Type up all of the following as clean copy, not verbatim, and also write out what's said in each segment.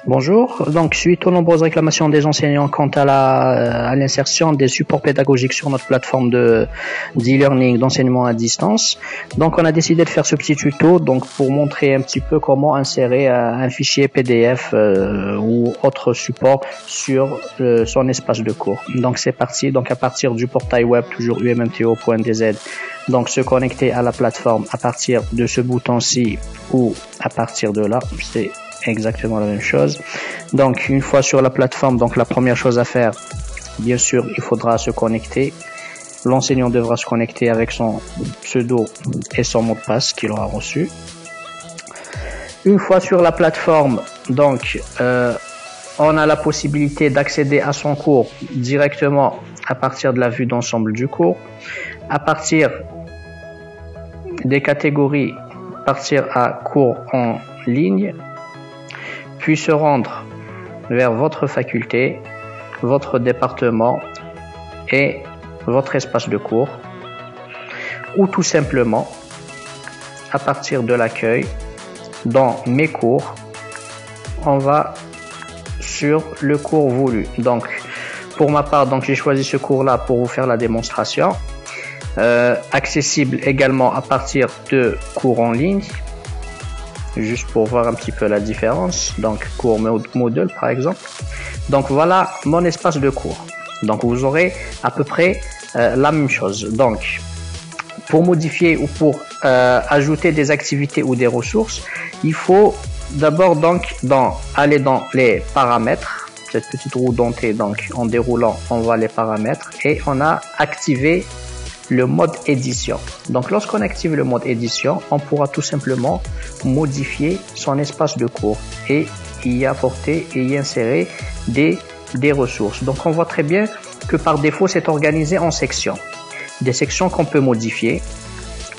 Bonjour. Donc, suite aux nombreuses réclamations des enseignants quant à l'insertion des supports pédagogiques sur notre plateforme d'e-learning, d'enseignement à distance, donc on a décidé de faire ce petit tuto donc pour montrer un petit peu comment insérer un fichier PDF ou autre support sur son espace de cours. Donc c'est parti. Donc à partir du portail web toujours ummto.dz, donc se connecter à la plateforme à partir de ce bouton-ci ou à partir de là, c'est exactement la même chose. Donc une fois sur la plateforme, donc la première chose à faire, bien sûr, il faudra se connecter. L'enseignant devra se connecter avec son pseudo et son mot de passe qu'il aura reçu. Une fois sur la plateforme, donc on a la possibilité d'accéder à son cours directement à partir de la vue d'ensemble du cours, à partir des catégories, partir à cours en ligne, puis se rendre vers votre faculté, votre département et votre espace de cours, ou tout simplement à partir de l'accueil, dans mes cours, on va sur le cours voulu. Donc pour ma part, donc j'ai choisi ce cours là pour vous faire la démonstration, accessible également à partir de cours en ligne, juste pour voir un petit peu la différence. Donc cours Moodle par exemple. Donc voilà mon espace de cours. Donc vous aurez à peu près la même chose. Donc pour modifier ou pour ajouter des activités ou des ressources, il faut d'abord donc aller dans les paramètres, cette petite roue dentée. Donc en déroulant on voit les paramètres et on a activé le mode édition. Donc lorsqu'on active le mode édition, on pourra tout simplement modifier son espace de cours et y apporter et y insérer des ressources. Donc on voit très bien que par défaut c'est organisé en sections. Des sections qu'on peut modifier,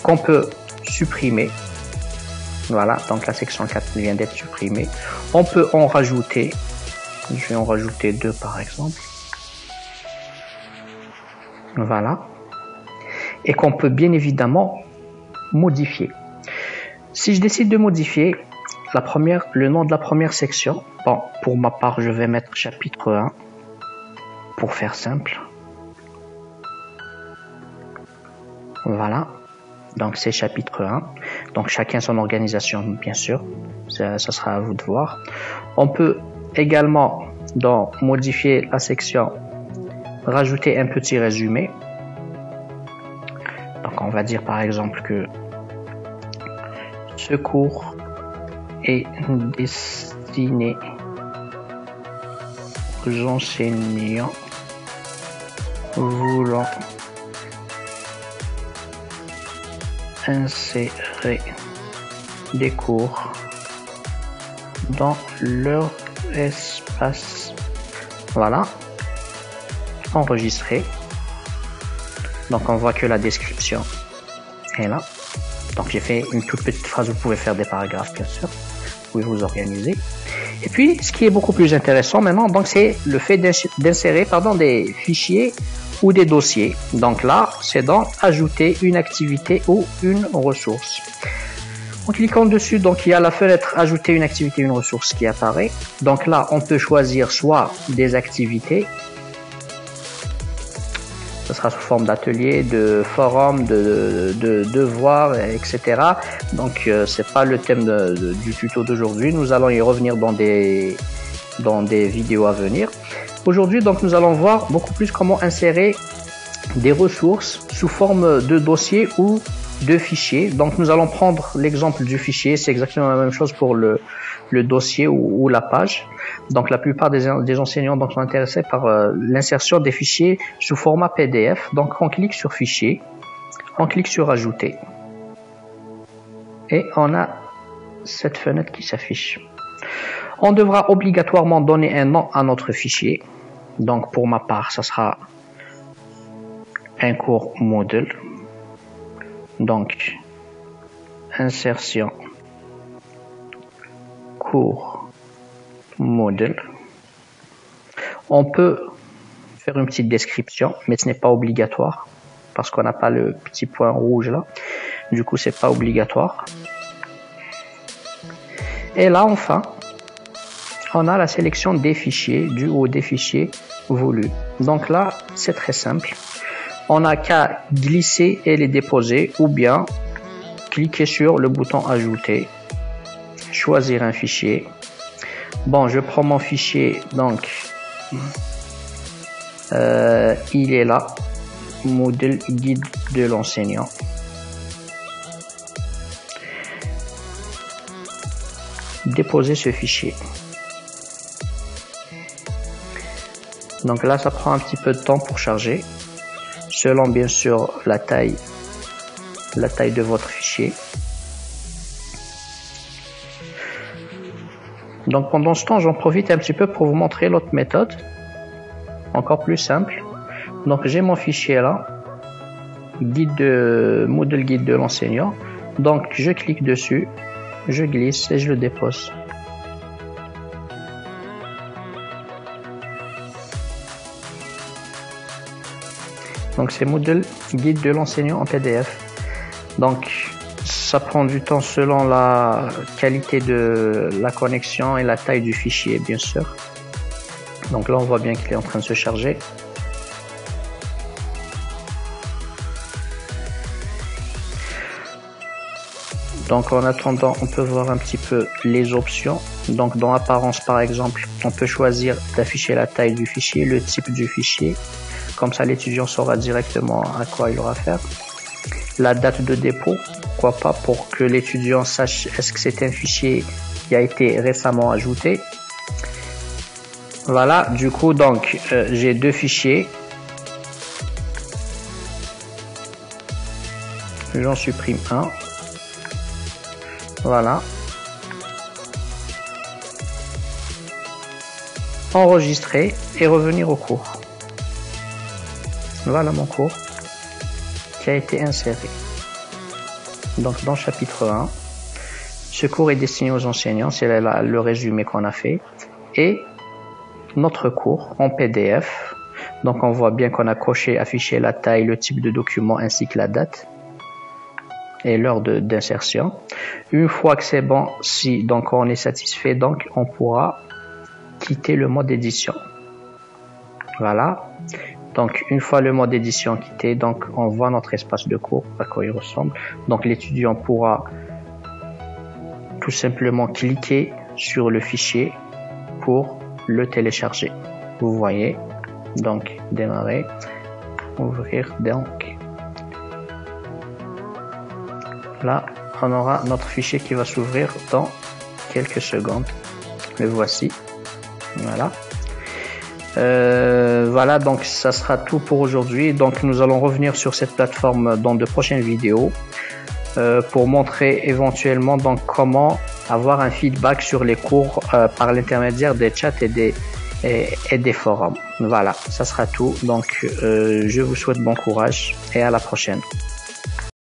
qu'on peut supprimer. Voilà, donc la section 4 vient d'être supprimée. On peut en rajouter. Je vais en rajouter 2 par exemple. Voilà. Et qu'on peut bien évidemment modifier. Si je décide de modifier le nom de la première section, bon, pour ma part, je vais mettre chapitre 1 pour faire simple. Voilà. Donc c'est chapitre 1. Donc chacun son organisation, bien sûr. Ça sera à vous de voir. On peut également, dans modifier la section, rajouter un petit résumé. Donc on va dire par exemple que ce cours est destiné aux enseignants voulant insérer des cours dans leur espace. Voilà. Enregistrer. Donc on voit que la description est là. Donc j'ai fait une toute petite phrase, vous pouvez faire des paragraphes bien sûr, vous pouvez vous organiser. Et puis ce qui est beaucoup plus intéressant maintenant, donc c'est le fait d'insérer des fichiers ou des dossiers. Donc là c'est dans ajouter une activité ou une ressource. En cliquant dessus, donc il y a la fenêtre ajouter une activité, une ressource qui apparaît. Donc là on peut choisir soit des activités, ce sera sous forme d'atelier, de forum, de devoirs, etc. Donc c'est pas le thème du tuto d'aujourd'hui. Nous allons y revenir dans des vidéos à venir. Aujourd'hui, donc nous allons voir beaucoup plus comment insérer des ressources sous forme de dossier ou de fichier. Donc nous allons prendre l'exemple du fichier. C'est exactement la même chose pour le dossier ou la page. Donc la plupart des enseignants donc, sont intéressés par l'insertion des fichiers sous format PDF. Donc on clique sur fichier, on clique sur ajouter et on a cette fenêtre qui s'affiche. On devra obligatoirement donner un nom à notre fichier. Donc pour ma part, ça sera un cours Moodle. Donc insertion cours Moodle. On peut faire une petite description, mais ce n'est pas obligatoire parce qu'on n'a pas le petit point rouge là. Du coup, c'est pas obligatoire. Et là, enfin, on a la sélection des fichiers, du ou des fichiers voulus. Donc là, c'est très simple. On n'a qu'à glisser et les déposer ou bien cliquer sur le bouton ajouter, choisir un fichier. Bon, je prends mon fichier, donc il est là, modèle guide de l'enseignant. Déposer ce fichier. Donc là, ça prend un petit peu de temps pour charger, selon bien sûr la taille de votre fichier. Donc pendant ce temps, j'en profite un petit peu pour vous montrer l'autre méthode, encore plus simple. Donc j'ai mon fichier là, modèle guide de l'enseignant. Donc je clique dessus, je glisse et je le dépose. Donc c'est modèle guide de l'enseignant en PDF. Donc ça prend du temps selon la qualité de la connexion et la taille du fichier, bien sûr. Donc là on voit bien qu'il est en train de se charger. Donc en attendant, on peut voir un petit peu les options. Donc dans apparence par exemple, on peut choisir d'afficher la taille du fichier, le type du fichier. Comme ça l'étudiant saura directement à quoi il aura affaire. La date de dépôt, pourquoi pas, pour que l'étudiant sache est-ce que c'est un fichier qui a été récemment ajouté. Voilà, du coup donc j'ai deux fichiers. J'en supprime un. Voilà. Enregistrer et revenir au cours. Voilà mon cours qui a été inséré. Donc dans chapitre 1, ce cours est destiné aux enseignants, c'est le résumé qu'on a fait. Et notre cours en PDF. Donc on voit bien qu'on a coché, affiché la taille, le type de document ainsi que la date et l'heure d'insertion. Une fois que c'est bon, si donc on est satisfait, donc on pourra quitter le mode édition. Voilà. Donc une fois le mode édition quitté, donc on voit notre espace de cours, à quoi il ressemble. Donc l'étudiant pourra tout simplement cliquer sur le fichier pour le télécharger. Vous voyez, donc démarrer, ouvrir donc. Là, on aura notre fichier qui va s'ouvrir dans quelques secondes. Le voici. Voilà. Voilà, donc ça sera tout pour aujourd'hui. Donc nous allons revenir sur cette plateforme dans de prochaines vidéos pour montrer éventuellement donc comment avoir un feedback sur les cours par l'intermédiaire des chats et des forums. Voilà, ça sera tout. Donc je vous souhaite bon courage et à la prochaine.